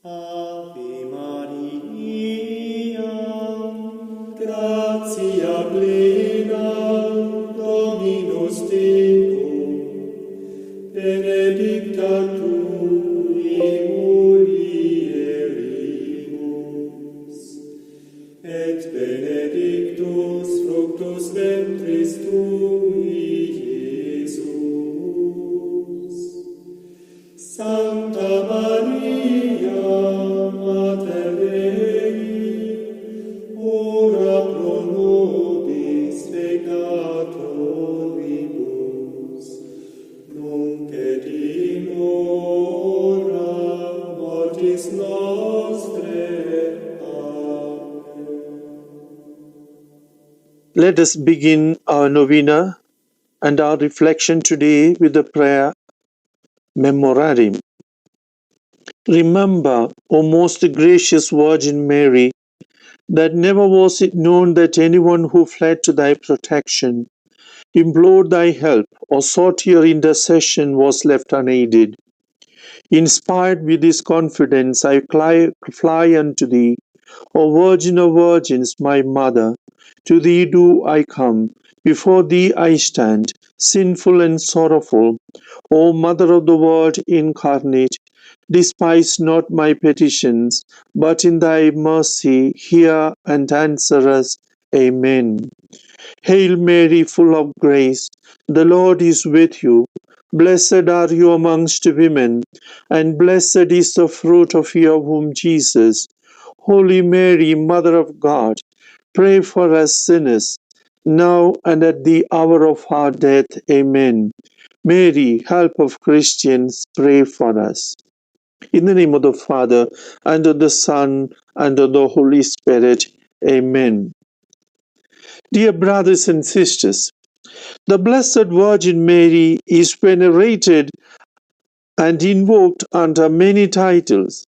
Ave Maria, gratia plena, Dominus tecum, benedicta tu in mulieribus, et benedictus fructus ventris tui, Iesus. Sancta Maria, Mater Dei, ora pro nobis peccatoribus, nunc et in hora mortis nostrae. Amen. Let us begin our novena and our reflection today with the prayer Memorare. Remember, O most gracious Virgin Mary, that never was it known that anyone who fled to thy protection, implored thy help, or sought your intercession was left unaided. Inspired with this confidence, I fly unto thee, O Virgin of Virgins, my Mother. To thee do I come, before thee I stand, sinful and sorrowful. O Mother of the Word incarnate, despise not my petitions, but in thy mercy hear and answer us. Amen. Hail Mary, full of grace, the Lord is with you. Blessed are you amongst women, and blessed is the fruit of your womb, Jesus. Holy Mary, Mother of God, pray for us sinners, now and at the hour of our death. Amen. Mary, help of Christians, pray for us. In the name of the Father, and of the Son, and of the Holy Spirit. Amen. Dear brothers and sisters, the Blessed Virgin Mary is venerated and invoked under many titles,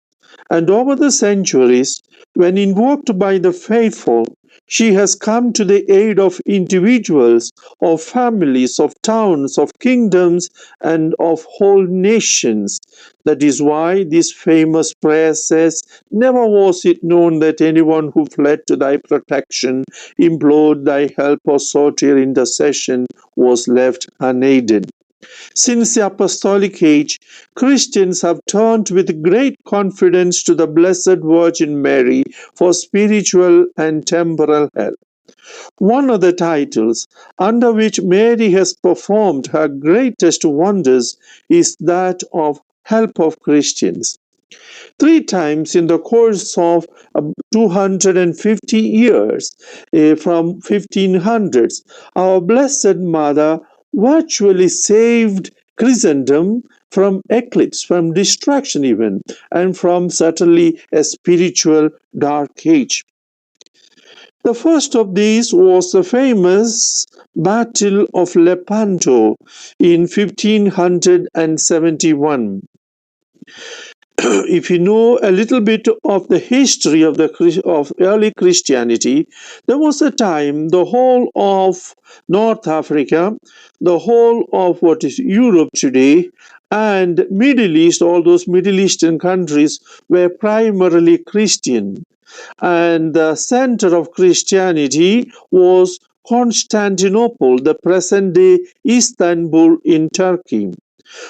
and over the centuries, when invoked by the faithful, she has come to the aid of individuals, of families, of towns, of kingdoms, and of whole nations. That is why this famous prayer says, "Never was it known that anyone who fled to thy protection, implored thy help, or sought your intercession was left unaided." Since the apostolic age, Christians have turned with great confidence to the Blessed Virgin Mary for spiritual and temporal help. One of the titles under which Mary has performed her greatest wonders is that of Help of Christians. 3 times in the course of 250 years, from 1500s, our Blessed Mother virtually saved Christendom from eclipse, from destruction even, and from certainly a spiritual dark age. The first of these was the famous Battle of Lepanto in 1571. If you know a little bit of the history of early Christianity, there was a time the whole of North Africa, the whole of what is Europe today, and Middle East, all those Middle Eastern countries were primarily Christian. And the center of Christianity was Constantinople, the present-day Istanbul in Turkey.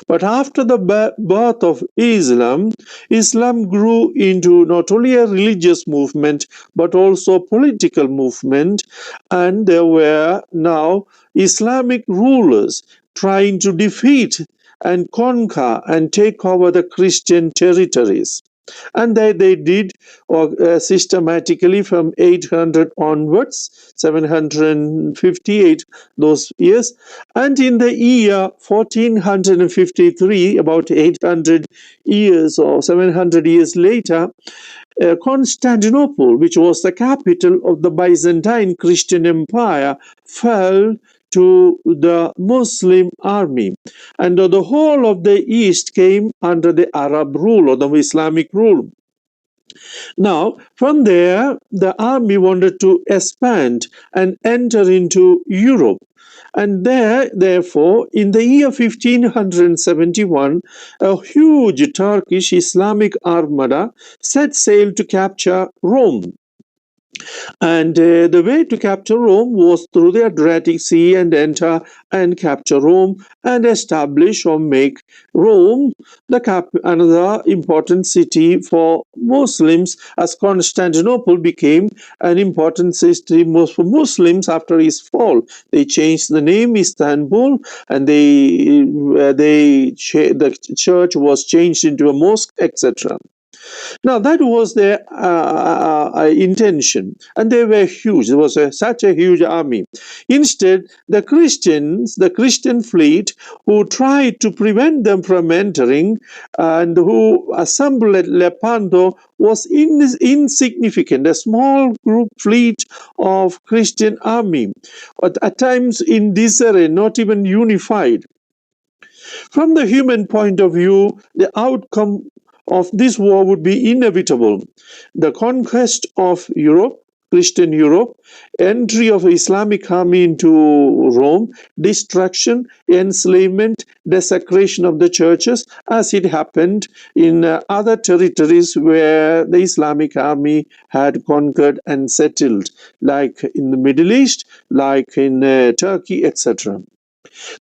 But after the birth of Islam, Islam grew into not only a religious movement, but also a political movement, and there were now Islamic rulers trying to defeat and conquer and take over the Christian territories. And they did systematically from 800 onwards, 758, those years. And in the year 1453, about 800 years or 700 years later, Constantinople, which was the capital of the Byzantine Christian Empire, fell to the Muslim army, and the whole of the East came under the Arab rule or the Islamic rule. Now, from there, the army wanted to expand and enter into Europe. And there, therefore, in the year 1571, a huge Turkish Islamic armada set sail to capture Rome. And the way to capture Rome was through the Adriatic Sea and enter and capture Rome and establish or make Rome another important city for Muslims, as Constantinople became an important city for Muslims after his fall. They changed the name Istanbul, and the church was changed into a mosque, etc. Now, that was their intention, and they were huge. There was such a huge army. Instead, the Christian fleet, who tried to prevent them from entering and who assembled at Lepanto, was insignificant, a small group fleet of Christian army, at times in disarray, not even unified. From the human point of view, the outcome of this war would be inevitable. The conquest of Europe, Christian Europe, entry of Islamic army into Rome, destruction, enslavement, desecration of the churches, as it happened in other territories where the Islamic army had conquered and settled, like in the Middle East, like in Turkey, etc.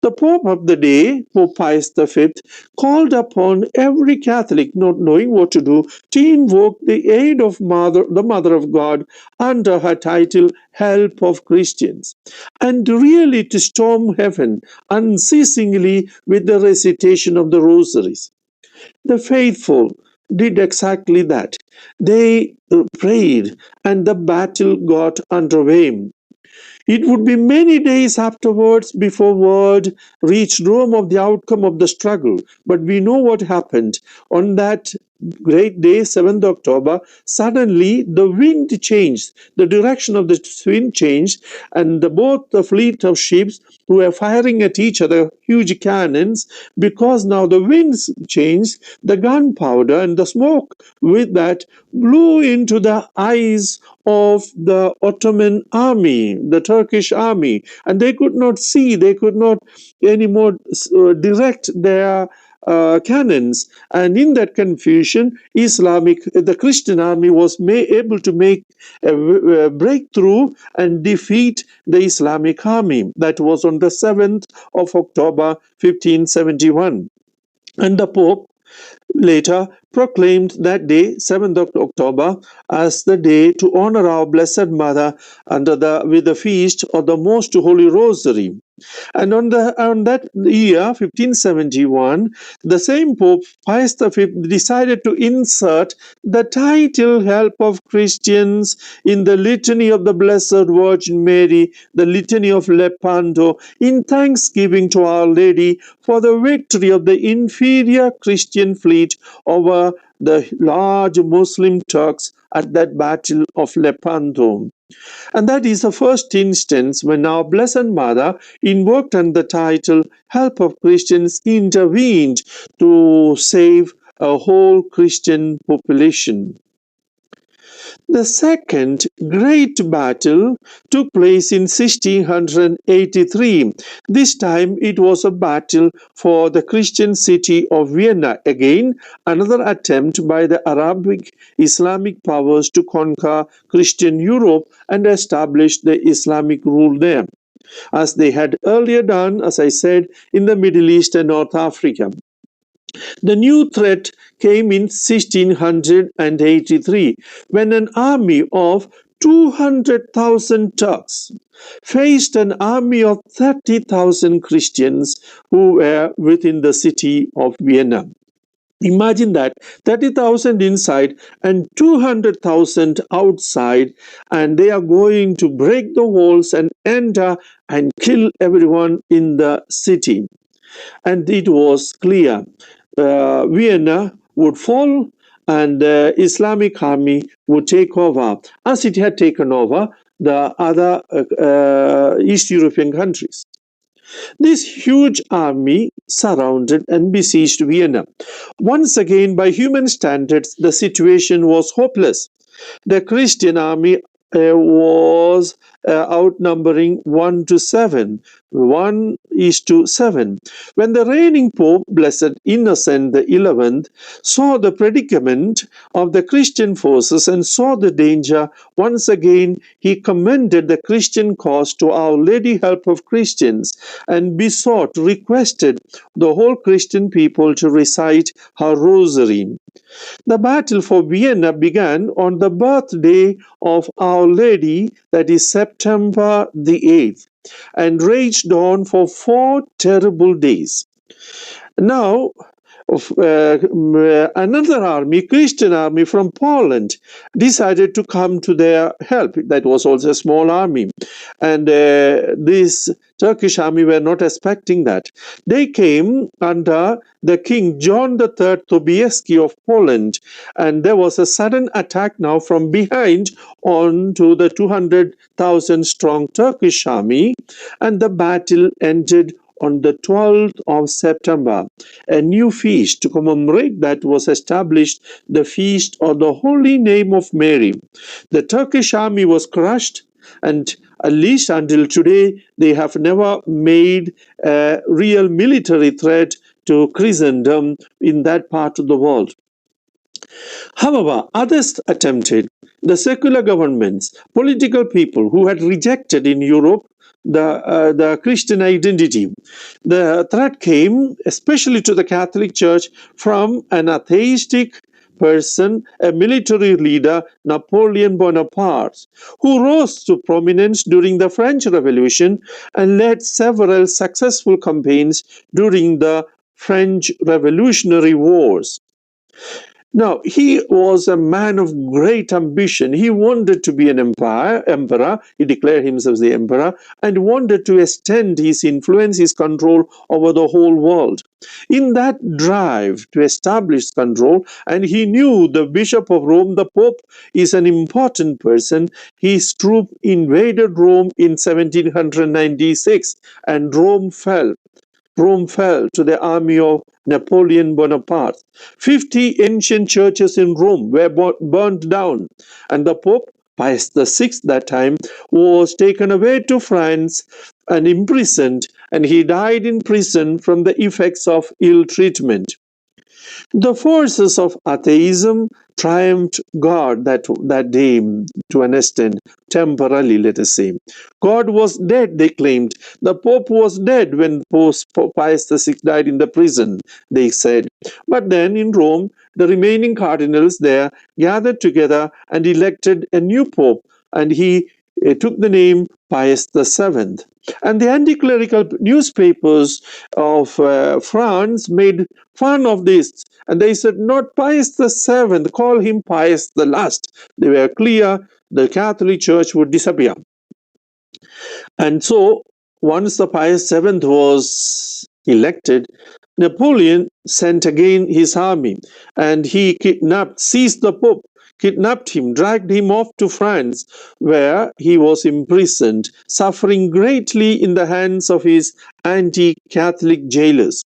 The Pope of the day, Pope Pius V, called upon every Catholic not knowing what to do to invoke the aid of the Mother of God under her title Help of Christians, and really to storm heaven unceasingly with the recitation of the rosaries. The faithful did exactly that. They prayed, and the battle got underway. It would be many days afterwards before word reached Rome of the outcome of the struggle. But we know what happened. On that great day, 7th October, suddenly the wind changed. The direction of the wind changed, and both the fleet of ships who were firing at each other huge cannons, because now the winds changed, the gunpowder and the smoke with that blew into the eyes of the Ottoman army, the Turkish army, and they could not see, they could not anymore direct their cannons, and in that confusion, the Christian army was able to make a breakthrough and defeat the Islamic army. That was on the 7th of October, 1571. And the Pope later proclaimed that day, 7th of October, as the day to honor our Blessed Mother with the feast of the Most Holy Rosary. And on that year, 1571, the same Pope, Pius V, decided to insert the title Help of Christians in the Litany of the Blessed Virgin Mary, the Litany of Lepanto, in thanksgiving to Our Lady for the victory of the inferior Christian fleet over the large Muslim Turks at that Battle of Lepanto. And that is the first instance when our Blessed Mother, invoked under the title Help of Christians, intervened to save a whole Christian population. The second great battle took place in 1683. This time it was a battle for the Christian city of Vienna. Again, another attempt by the Arabic Islamic powers to conquer Christian Europe and establish the Islamic rule there, as they had earlier done, as I said, in the Middle East and North Africa. The new threat came in 1683 when an army of 200,000 Turks faced an army of 30,000 Christians who were within the city of Vienna. Imagine that, 30,000 inside and 200,000 outside, and they are going to break the walls and enter and kill everyone in the city. And it was clear Vienna would fall and the Islamic army would take over, as it had taken over the other East European countries. This huge army surrounded and besieged Vienna. Once again, by human standards, the situation was hopeless. The Christian army was outnumbering 1 is to 7. When the reigning Pope, Blessed Innocent the 11th, saw the predicament of the Christian forces and saw the danger, once again he commended the Christian cause to Our Lady Help of Christians and requested the whole Christian people to recite her rosary. The battle for Vienna began on the birthday of Our Lady, that is September the 8th, and raged on for 4 terrible days. Now, another army, Christian army from Poland, decided to come to their help. That was also a small army. And this Turkish army were not expecting that. They came under the King John III Sobieski of Poland, and there was a sudden attack now from behind onto the 200,000 strong Turkish army, and the battle ended on the 12th of September. A new feast to commemorate that was established, the feast of the Holy Name of Mary. The Turkish army was crushed, and at least until today, they have never made a real military threat to Christendom in that part of the world. However, others attempted. The secular governments, political people who had rejected in Europe the Christian identity. The threat came especially to the Catholic Church from an atheistic person, a military leader, Napoleon Bonaparte, who rose to prominence during the French Revolution and led several successful campaigns during the French Revolutionary Wars. Now, he was a man of great ambition. He wanted to be an emperor. He declared himself the emperor and wanted to extend his influence, his control over the whole world. In that drive to establish control, and he knew the Bishop of Rome, the Pope, is an important person, his troop invaded Rome in 1796, and Rome fell. Rome fell to the army of Napoleon Bonaparte. 50 ancient churches in Rome were burned down, and the Pope, Pius VI that time, was taken away to France and imprisoned, and he died in prison from the effects of ill treatment. The forces of atheism triumphed God that day to an extent, temporarily, let us say. God was dead, they claimed. The Pope was dead when Pope Pius VI died in the prison, they said. But then in Rome, the remaining cardinals there gathered together and elected a new Pope, and he took the name Pius VII. And the anti-clerical newspapers of France made fun of this. And they said, not Pius VII, call him Pius the Last. They were clear the Catholic Church would disappear. And so, once the Pius VII was elected, Napoleon sent again his army, and he seized the Pope, kidnapped him, dragged him off to France, where he was imprisoned, suffering greatly in the hands of his anti-Catholic jailers.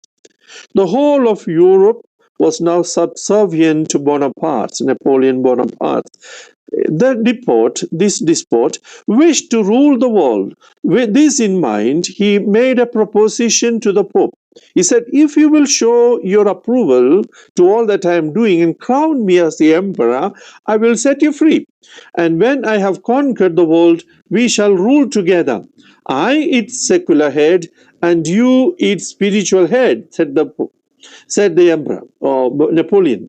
The whole of Europe was now subservient to Bonaparte, Napoleon Bonaparte. This despot wished to rule the world. With this in mind, he made a proposition to the Pope. He said, if you will show your approval to all that I am doing and crown me as the emperor, I will set you free. And when I have conquered the world, we shall rule together. I, its secular head, and you, its spiritual head, said the emperor, or Napoleon.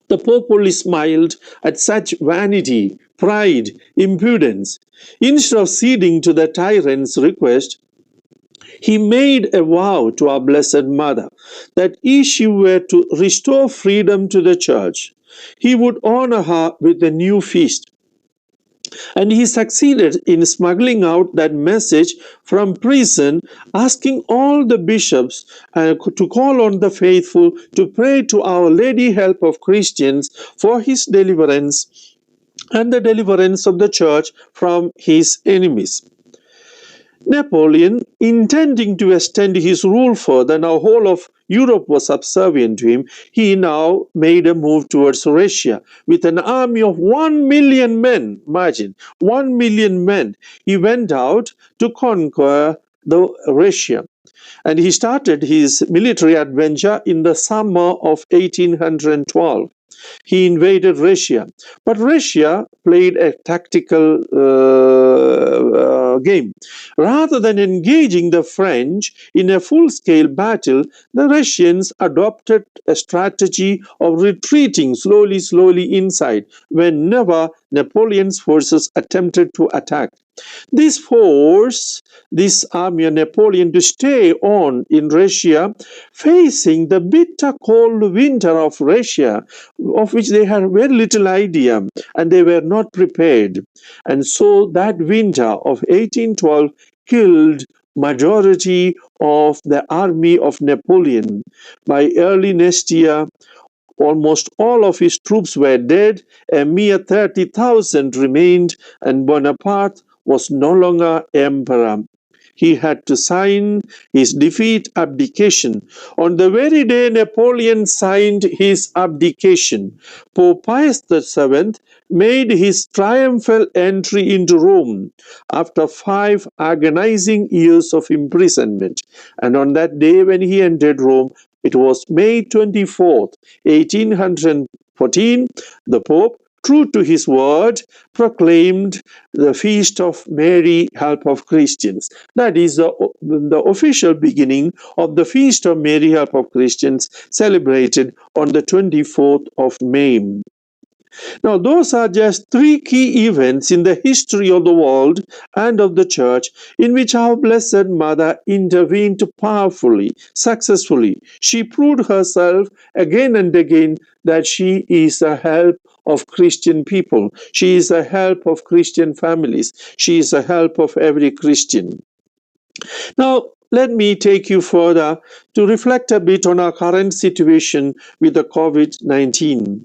The Pope only smiled at such vanity, pride, impudence. Instead of ceding to the tyrant's request, he made a vow to our Blessed Mother that if she were to restore freedom to the Church, he would honor her with a new feast. And he succeeded in smuggling out that message from prison, asking all the bishops to call on the faithful to pray to Our Lady Help of Christians for his deliverance and the deliverance of the Church from his enemies. Napoleon, intending to extend his rule further, now whole of Europe was subservient to him, he now made a move towards Russia with an army of 1 million men. Imagine, 1 million men. He went out to conquer the Russia. And he started his military adventure in the summer of 1812. He invaded Russia. But Russia played a tactical game. Rather than engaging the French in a full-scale battle, the Russians adopted a strategy of retreating slowly inside whenever Napoleon's forces attempted to attack. This forced this army of Napoleon to stay on in Russia, facing the bitter cold winter of Russia, of which they had very little idea, and they were not prepared. And so that winter of 1812 killed majority of the army of Napoleon. By early next year, almost all of his troops were dead, a mere 30,000 remained, and Bonaparte was no longer emperor. He had to sign his defeat abdication. On the very day Napoleon signed his abdication, Pope Pius VII made his triumphal entry into Rome after 5 agonizing years of imprisonment. And on that day when he entered Rome, it was May 24th, 1814, the Pope, true to his word, proclaimed the Feast of Mary, Help of Christians. That is the official beginning of the Feast of Mary, Help of Christians, celebrated on the 24th of May. Now, those are just 3 key events in the history of the world and of the church in which our Blessed Mother intervened powerfully, successfully. She proved herself again and again that she is a help of Christian people. She is a help of Christian families. She is a help of every Christian. Now, let me take you further to reflect a bit on our current situation with the COVID-19.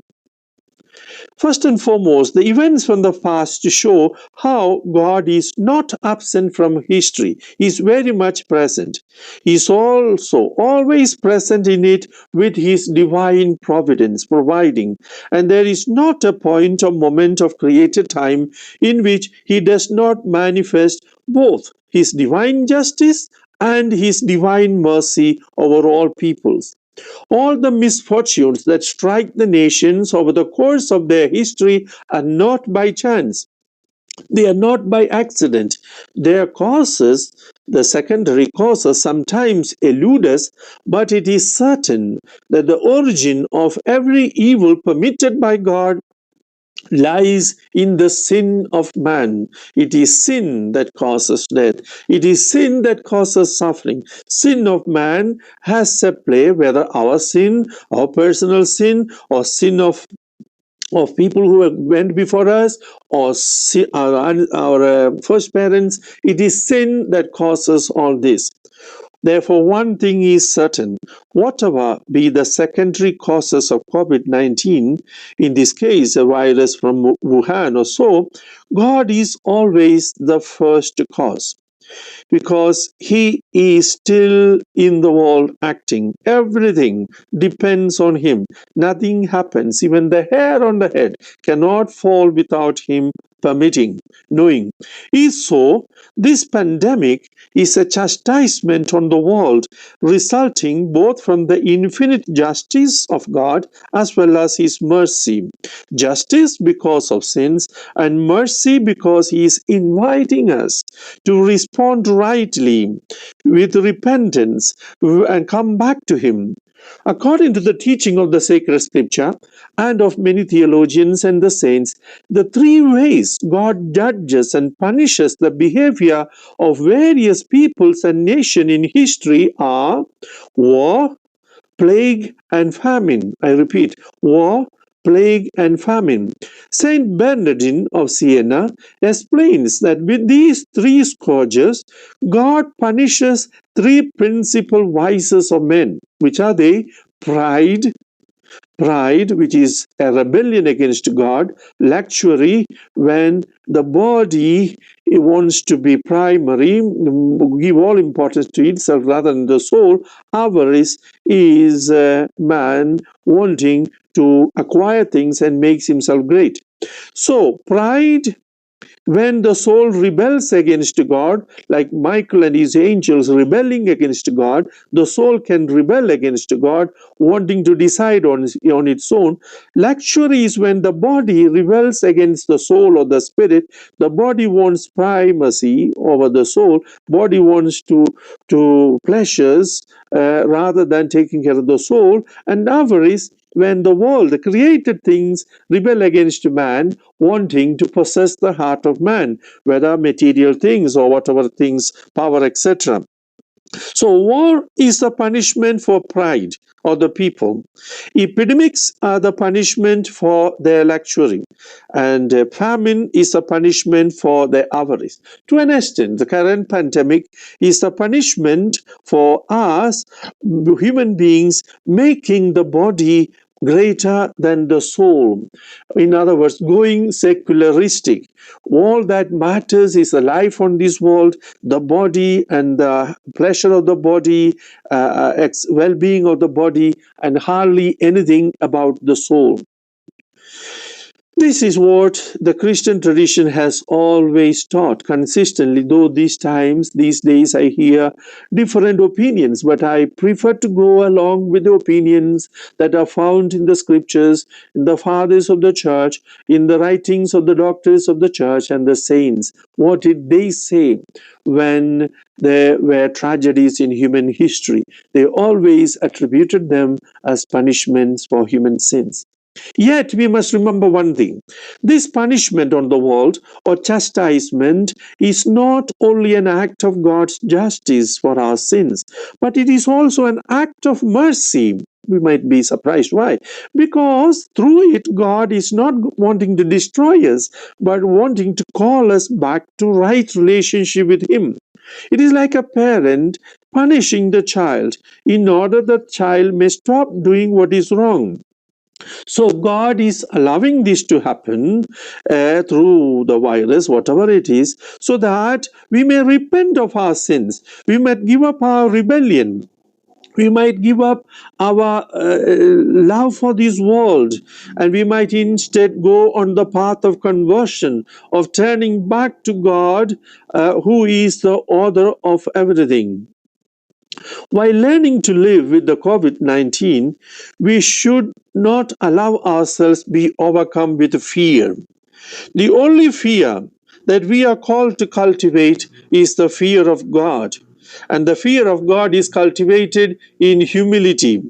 First and foremost, the events from the past show how God is not absent from history. He is very much present. He is also always present in it with his divine providence providing. And there is not a point or moment of created time in which he does not manifest both his divine justice and his divine mercy over all peoples. All the misfortunes that strike the nations over the course of their history are not by chance. They are not by accident. Their causes, the secondary causes, sometimes elude us, but it is certain that the origin of every evil permitted by God lies in the sin of man. It is sin that causes death. It is sin that causes suffering. Sin of man has a play, whether our sin, our personal sin, or sin of people who went before us, or our first parents. It is sin that causes all this. Therefore, one thing is certain, whatever be the secondary causes of COVID-19, in this case a virus from Wuhan or so, God is always the first cause, because he is still in the world acting. Everything depends on him. Nothing happens. Even the hair on the head cannot fall without him permitting, knowing. Is so, this pandemic is a chastisement on the world, resulting both from the infinite justice of God as well as his mercy. Justice because of sins, and mercy because he is inviting us to respond rightly with repentance and come back to him. According to the teaching of the sacred scripture and of many theologians and the saints, the 3 ways God judges and punishes the behavior of various peoples and nations in history are war, plague, and famine. I repeat, war, plague, and famine. Saint Bernardine of Siena explains that with these 3 scourges, God punishes 3 principal vices of men. Which are they? Pride, which is a rebellion against God; luxury, when the body he wants to be primary, give all importance to itself rather than the soul. Avarice is man wanting to acquire things and makes himself great. So, pride, when the soul rebels against God, like Michael and his angels rebelling against God, the soul can rebel against God, wanting to decide on its own. Luxury is when the body rebels against the soul or the spirit. The body wants primacy over the soul. Body wants to pleasures rather than taking care of the soul. And avarice, when the world, the created things, rebel against man, wanting to possess the heart of man, whether material things or whatever things, power, etc. So, war is the punishment for pride or the people. Epidemics are the punishment for their luxury, and famine is the punishment for their avarice. To an extent, the current pandemic is the punishment for us, human beings, making the body greater than the soul. In other words, going secularistic. All that matters is the life on this world, the body and the pleasure of the body, well-being of the body, and hardly anything about the soul. This is what the Christian tradition has always taught consistently, though these days, I hear different opinions, but I prefer to go along with the opinions that are found in the scriptures, in the fathers of the church, in the writings of the doctors of the church and the saints. What did they say when there were tragedies in human history? They always attributed them as punishments for human sins. Yet we must remember one thing. This punishment on the world or chastisement is not only an act of God's justice for our sins, but it is also an act of mercy. We might be surprised. Why? Because through it, God is not wanting to destroy us, but wanting to call us back to right relationship with Him. It is like a parent punishing the child in order that the child may stop doing what is wrong. So God is allowing this to happen through the virus, whatever it is, so that we may repent of our sins. We might give up our rebellion. We might give up our love for this world, and we might instead go on the path of conversion, of turning back to God, who is the author of everything. While learning to live with the COVID-19, we should not allow ourselves be overcome with fear. The only fear that we are called to cultivate is the fear of God. And the fear of God is cultivated in humility.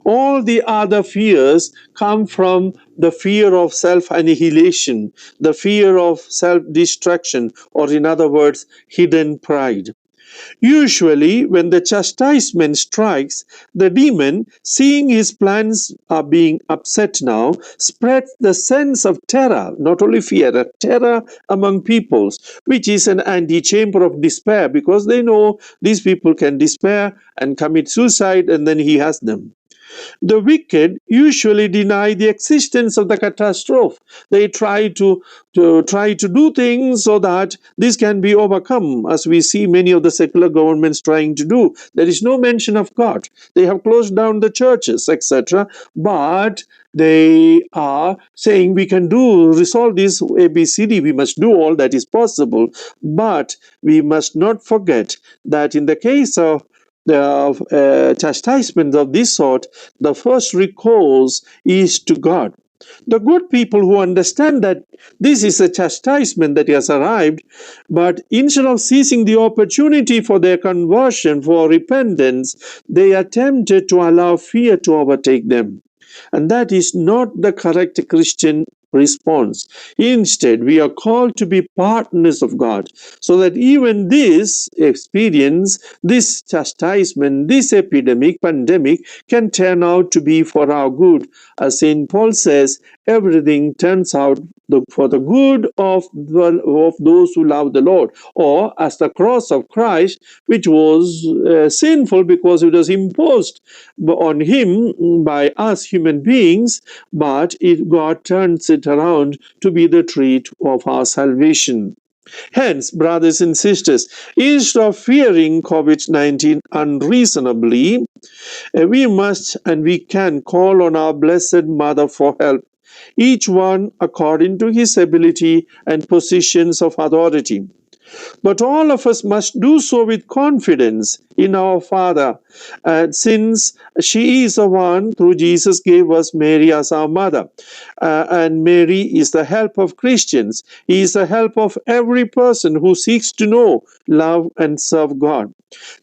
All the other fears come from the fear of self-annihilation, the fear of self-destruction, or in other words, hidden pride. Usually, when the chastisement strikes, the demon, seeing his plans are being upset now, spreads the sense of terror, not only fear, terror among peoples, which is an antechamber of despair, because they know these people can despair and commit suicide, and then he has them. The wicked usually deny the existence of the catastrophe. They try to do things so that this can be overcome, as we see many of the secular governments trying to do. There is no mention of God. They have closed down the churches, etc. But they are saying we can resolve this ABCD. We must do all that is possible. But we must not forget that in the case of the chastisement of this sort, the first recourse is to God. The good people who understand that this is a chastisement that has arrived, but instead of seizing the opportunity for their conversion, for repentance, they are tempted to allow fear to overtake them. And that is not the correct Christian response. Instead, we are called to be partners of God, so that even this experience, this chastisement, this pandemic can turn out to be for our good. As St. Paul says, everything turns out for the good of those who love the Lord. Or as the cross of Christ, which was sinful because it was imposed on him by us human beings, but God turns it around to be the treat of our salvation. Hence, brothers and sisters, instead of fearing COVID-19 unreasonably, we must and we can call on our Blessed Mother for help, each one according to his ability and positions of authority. But all of us must do so with confidence in our Father, since she is the one through Jesus gave us Mary as our mother. And Mary is the help of Christians. He is the help of every person who seeks to know, love, and serve God.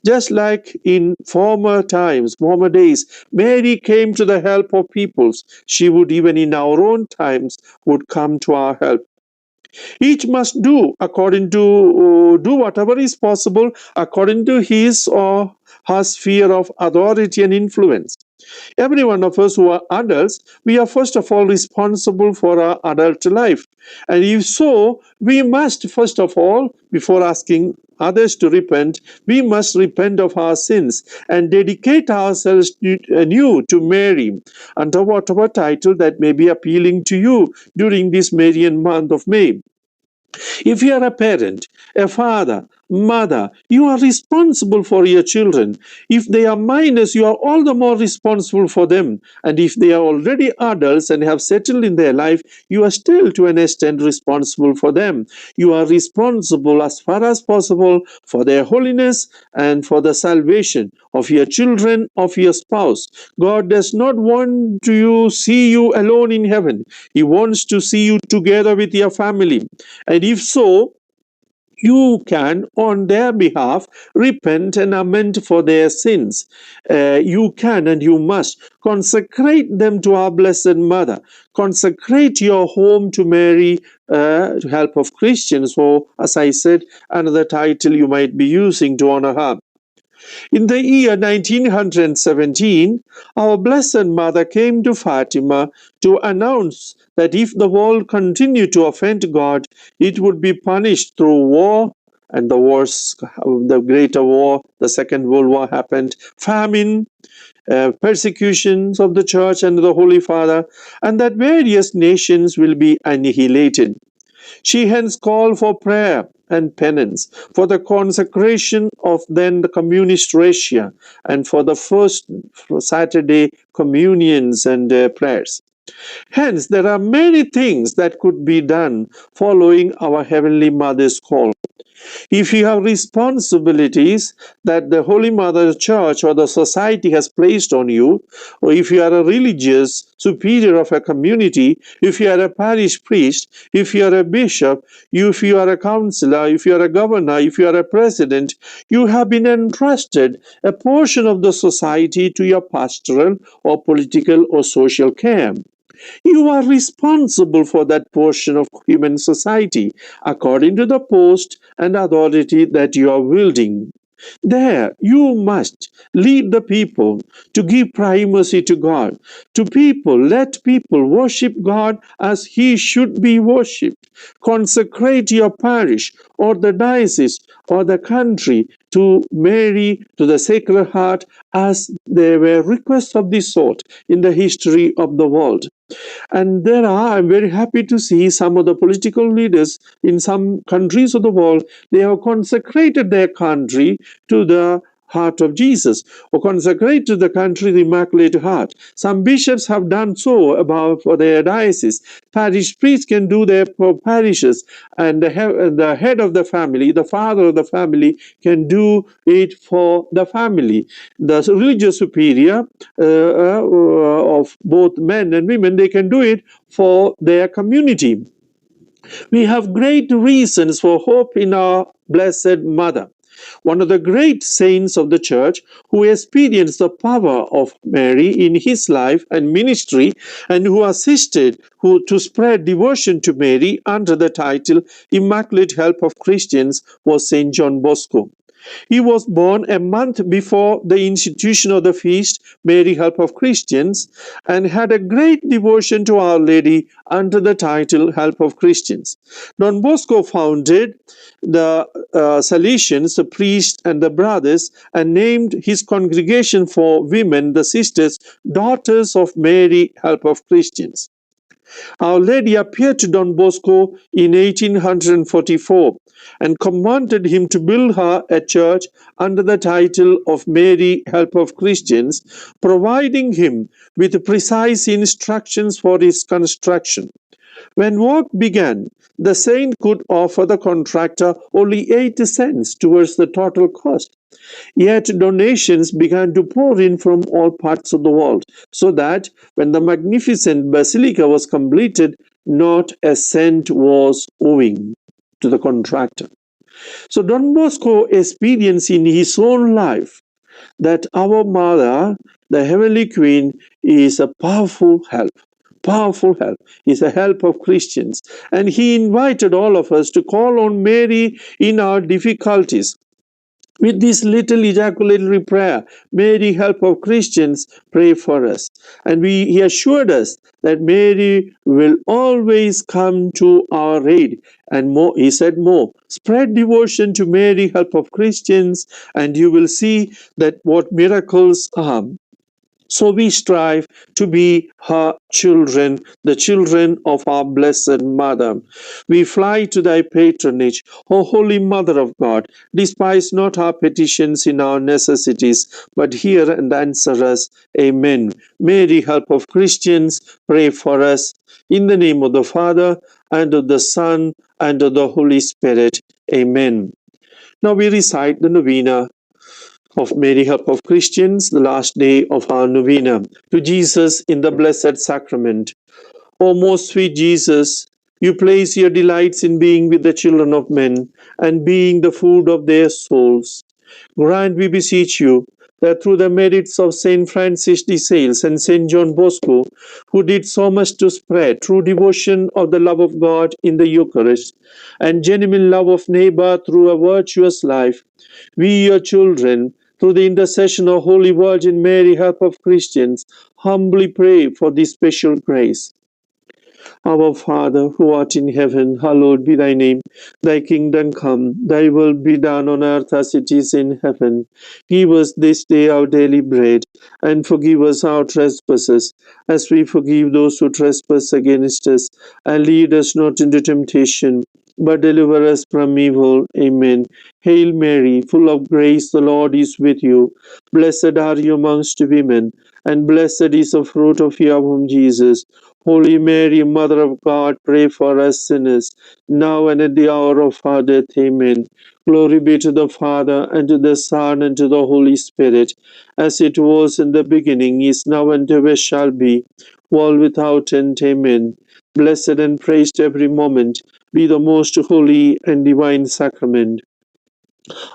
Just like in former times, former days, Mary came to the help of peoples. She would even in our own times would come to our help. Each must do according to do whatever is possible according to his or her sphere of authority and influence. Every one of us who are adults, we are first of all responsible for our adult life. And if so, we must first of all, before asking others to repent, we must repent of our sins and dedicate ourselves anew to Mary under whatever title that may be appealing to you during this Marian month of May. If you are a parent, a father, mother, you are responsible for your children. If they are minors, you are all the more responsible for them. And if they are already adults and have settled in their life, you are still to an extent responsible for them. You are responsible as far as possible for their holiness and for the salvation of your children, of your spouse. God does not want to see you alone in heaven. He wants to see you together with your family. And if so, you can, on their behalf, repent and amend for their sins. You can and you must consecrate them to our Blessed Mother. Consecrate your home to Mary, to help of Christians, or as I said, another title you might be using to honor her. In the year 1917, our Blessed Mother came to Fatima to announce that if the world continued to offend God, it would be punished through war. And the wars, the Greater War, the Second World War happened, famine, persecutions of the Church and the Holy Father, and that various nations will be annihilated. She hence called for prayer and penance for the consecration of then the communist Russia and for the first Saturday communions and prayers. Hence, there are many things that could be done following our Heavenly Mother's call. If you have responsibilities that the Holy Mother Church or the society has placed on you, or if you are a religious superior of a community, if you are a parish priest, if you are a bishop, if you are a counselor, if you are a governor, if you are a president, you have been entrusted a portion of the society to your pastoral or political or social care. You are responsible for that portion of human society according to the post and authority that you are wielding. There, you must lead the people to give primacy to God. To people, let people worship God as He should be worshipped. Consecrate your parish or the diocese or the country to Mary, to the Sacred Heart, as there were requests of this sort in the history of the world. And I'm very happy to see some of the political leaders in some countries of the world, they have consecrated their country to the heart of Jesus, or consecrated the country the Immaculate Heart. Some bishops have done so for their diocese. Parish priests can do their parishes, and the head of the family, the father of the family, can do it for the family. The religious superior of both men and women, they can do it for their community. We have great reasons for hope in our Blessed Mother, one of the great saints of the Church who experienced the power of Mary in his life and ministry, and who assisted to spread devotion to Mary under the title Immaculate Help of Christians, was Saint John Bosco. He was born a month before the institution of the feast, Mary Help of Christians, and had a great devotion to Our Lady under the title Help of Christians. Don Bosco founded the Salesians, the priests and the brothers, and named his congregation for women, the sisters, Daughters of Mary Help of Christians. Our Lady appeared to Don Bosco in 1844 and commanded him to build her a church under the title of Mary, Help of Christians, providing him with precise instructions for its construction. When work began, the saint could offer the contractor only 8 cents towards the total cost. Yet donations began to pour in from all parts of the world, so that when the magnificent basilica was completed, not a cent was owing to the contractor. So Don Bosco experienced in his own life that our Mother, the Heavenly Queen, is a powerful help. Powerful help is a help of Christians. And he invited all of us to call on Mary in our difficulties. With this little ejaculatory prayer, Mary, help of Christians, pray for us. And he assured us that Mary will always come to our aid. And more, he said more, spread devotion to Mary, help of Christians, and you will see that what miracles are. So we strive to be her children, the children of our Blessed Mother. We fly to thy patronage, O Holy Mother of God. Despise not our petitions in our necessities, but hear and answer us. Amen. Mary, help of Christians, pray for us. In the name of the Father, and of the Son, and of the Holy Spirit. Amen. Now we recite the novena of Mary, Help of Christians, the last day of our novena, to Jesus in the Blessed Sacrament. O most sweet Jesus, you place your delights in being with the children of men and being the food of their souls. Grant, we beseech you, that through the merits of Saint Francis de Sales and Saint John Bosco, who did so much to spread true devotion of the love of God in the Eucharist and genuine love of neighbor through a virtuous life, we, your children, through the intercession of Holy Virgin Mary, Help of Christians, humbly pray for this special grace. Our Father, who art in heaven, hallowed be thy name. Thy kingdom come, thy will be done on earth as it is in heaven. Give us this day our daily bread, and forgive us our trespasses, as we forgive those who trespass against us. And lead us not into temptation, but deliver us from evil. Amen. Hail Mary, full of grace, the Lord is with you. Blessed are you amongst women, and blessed is the fruit of your womb, Jesus. Holy Mary, Mother of God, pray for us sinners, now and at the hour of our death. Amen. Glory be to the Father, and to the Son, and to the Holy Spirit, as it was in the beginning, is now, and ever shall be, world without end. Amen. Blessed and praised every moment be the most holy and divine sacrament.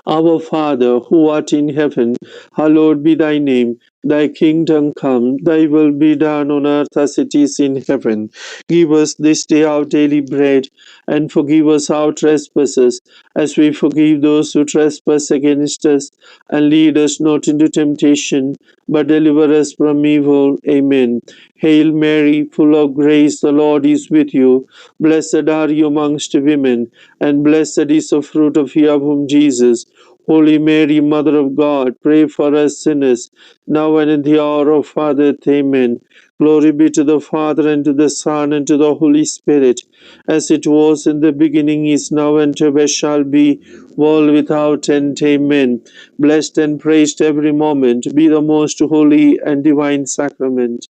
Our Father, who art in heaven, hallowed be thy name. Thy kingdom come, thy will be done on earth as it is in heaven. Give us this day our daily bread, and forgive us our trespasses, as we forgive those who trespass against us. And lead us not into temptation, but deliver us from evil. Amen. Hail Mary, full of grace, the Lord is with you. Blessed are you amongst women, and blessed is the fruit of your womb, Jesus. Holy Mary, Mother of God, pray for us sinners, now and in the hour of our death. Amen. Glory be to the Father, and to the Son, and to the Holy Spirit, as it was in the beginning, is now, and ever shall be, world without end. Amen. Blessed and praised every moment be the most holy and divine sacrament.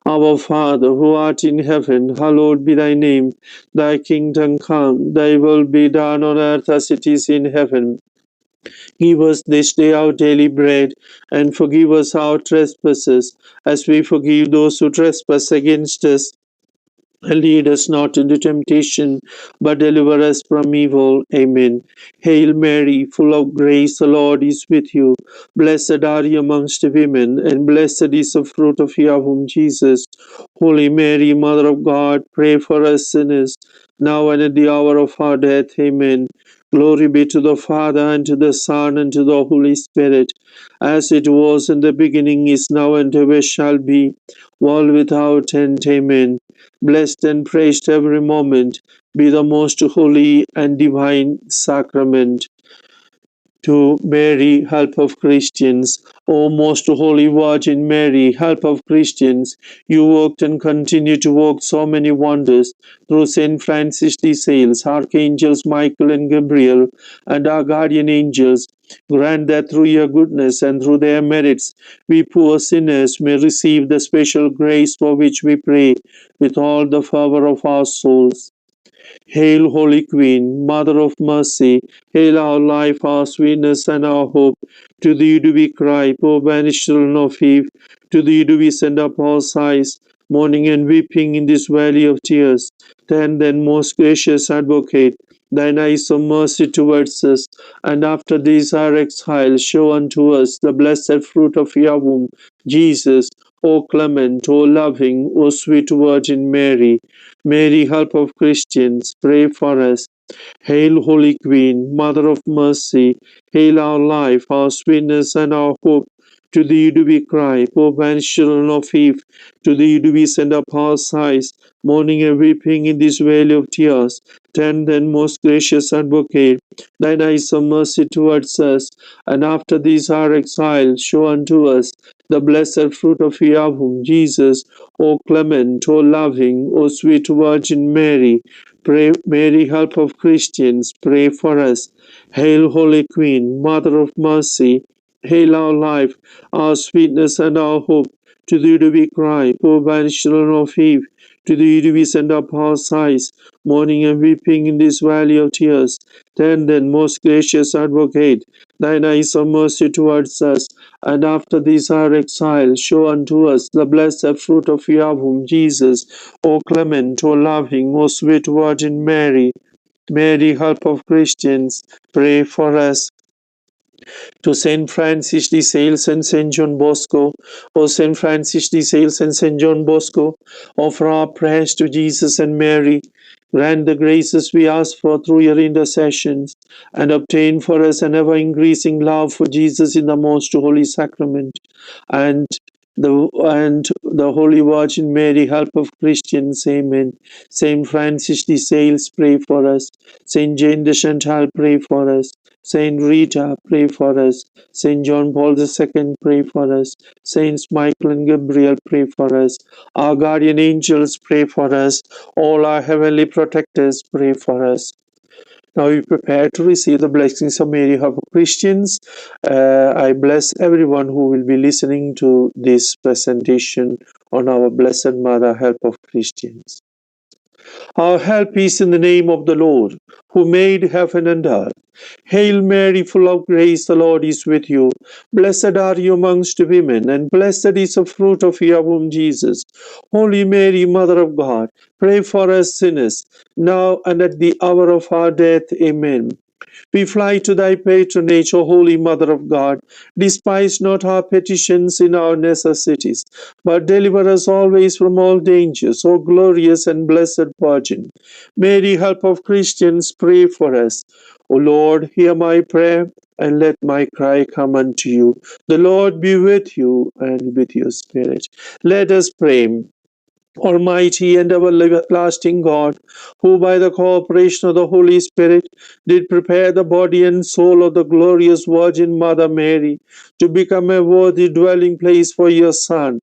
Our Father, who art in heaven, hallowed be thy name. Thy kingdom come, thy will be done on earth as it is in heaven. Give us this day our daily bread, and forgive us our trespasses, as we forgive those who trespass against us. And lead us not into temptation, but deliver us from evil. Amen. Hail Mary, full of grace, the Lord is with you. Blessed are you amongst women, and blessed is the fruit of your womb, Jesus. Holy Mary, Mother of God, pray for us sinners, now and at the hour of our death. Amen. Glory be to the Father, and to the Son, and to the Holy Spirit, as it was in the beginning, is now, and ever shall be, world without end. Amen. Blessed and praised every moment be the most holy and divine sacrament. to Mary, help of Christians. O most holy Virgin Mary, help of Christians, you worked and continue to work so many wonders through Saint Francis de Sales, Archangels Michael and Gabriel, and our guardian angels. Grant that through your goodness and through their merits, we poor sinners may receive the special grace for which we pray with all the fervor of our souls. Hail, Holy Queen, Mother of Mercy, hail our life, our sweetness, and our hope. To thee do we cry, poor banished children of Eve. To thee do we send up our sighs, mourning and weeping in this valley of tears. Turn then, most gracious Advocate, thine eyes of mercy towards us, and after this our exile, show unto us the blessed fruit of your womb, Jesus. O clement, O loving, O sweet Virgin Mary, Mary, help of Christians, pray for us. Hail, Holy Queen, Mother of Mercy, hail our life, our sweetness, and our hope. To thee do we cry, poor banished children of Eve. To thee do we send up our sighs, mourning and weeping in this valley of tears. Turn then, most gracious Advocate, thine eyes of mercy towards us, and after this our exile, show unto us the blessed fruit of your womb, Jesus. O clement, O loving, O sweet Virgin Mary, pray, Mary, help of Christians, pray for us. Hail, Holy Queen, Mother of Mercy, hail our life, our sweetness, and our hope. To thee do we cry, poor banished children of Eve. To thee do we send up our sighs, mourning and weeping in this valley of tears. Turn then, most gracious Advocate, thine eyes of mercy towards us, and after this our exile, show unto us the blessed fruit of your womb, Jesus. O clement, O loving, O sweet Virgin Mary, Mary, help of Christians, pray for us. To Saint Francis de Sales and Saint John Bosco, O Saint Francis de Sales and Saint John Bosco, offer our prayers to Jesus and Mary. Grant the graces we ask for through your intercessions, and obtain for us an ever-increasing love for Jesus in the most holy sacrament, and the Holy Virgin Mary, help of Christians. Amen. Saint Francis de Sales, pray for us. Saint Jane de Chantal, pray for us. Saint Rita, pray for us. Saint John Paul II, pray for us. Saints Michael and Gabriel, pray for us. Our guardian angels, pray for us. All our heavenly protectors, pray for us. Now we prepare to receive the blessings of Mary, help of Christians. I bless everyone who will be listening to this presentation on our Blessed Mother, help of Christians. Our help is in the name of the Lord, who made heaven and earth. Hail Mary, full of grace, the Lord is with you. Blessed are you amongst women, and blessed is the fruit of your womb, Jesus. Holy Mary, Mother of God, pray for us sinners, now and at the hour of our death. Amen. We fly to thy patronage, O Holy Mother of God. Despise not our petitions in our necessities, but deliver us always from all dangers, O glorious and blessed Virgin. Mary, help of Christians, pray for us. O Lord, hear my prayer, and let my cry come unto you. The Lord be with you, and with your spirit. Let us pray. Almighty and everlasting God, who by the cooperation of the Holy Spirit did prepare the body and soul of the glorious Virgin Mother Mary to become a worthy dwelling place for your Son,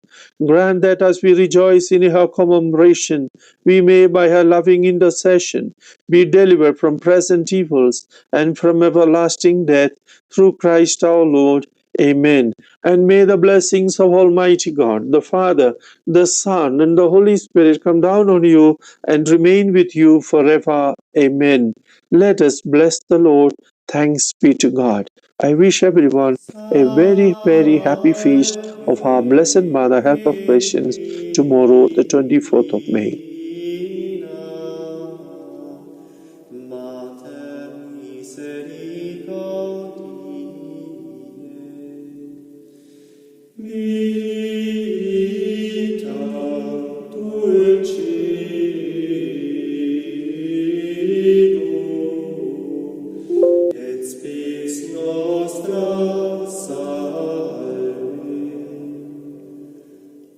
grant that as we rejoice in her commemoration, we may by her loving intercession be delivered from present evils and from everlasting death, through Christ our Lord. Amen. And may the blessings of Almighty God, the Father, the Son, and the Holy Spirit come down on you and remain with you forever. Amen. Let us bless the Lord. Thanks be to God. I wish everyone a very, very happy feast of our Blessed Mother, help of Christians, tomorrow, the 24th of May. Mater misericordiae, vita dulcinum, et spes nostra salve.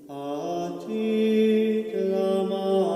A te clamam,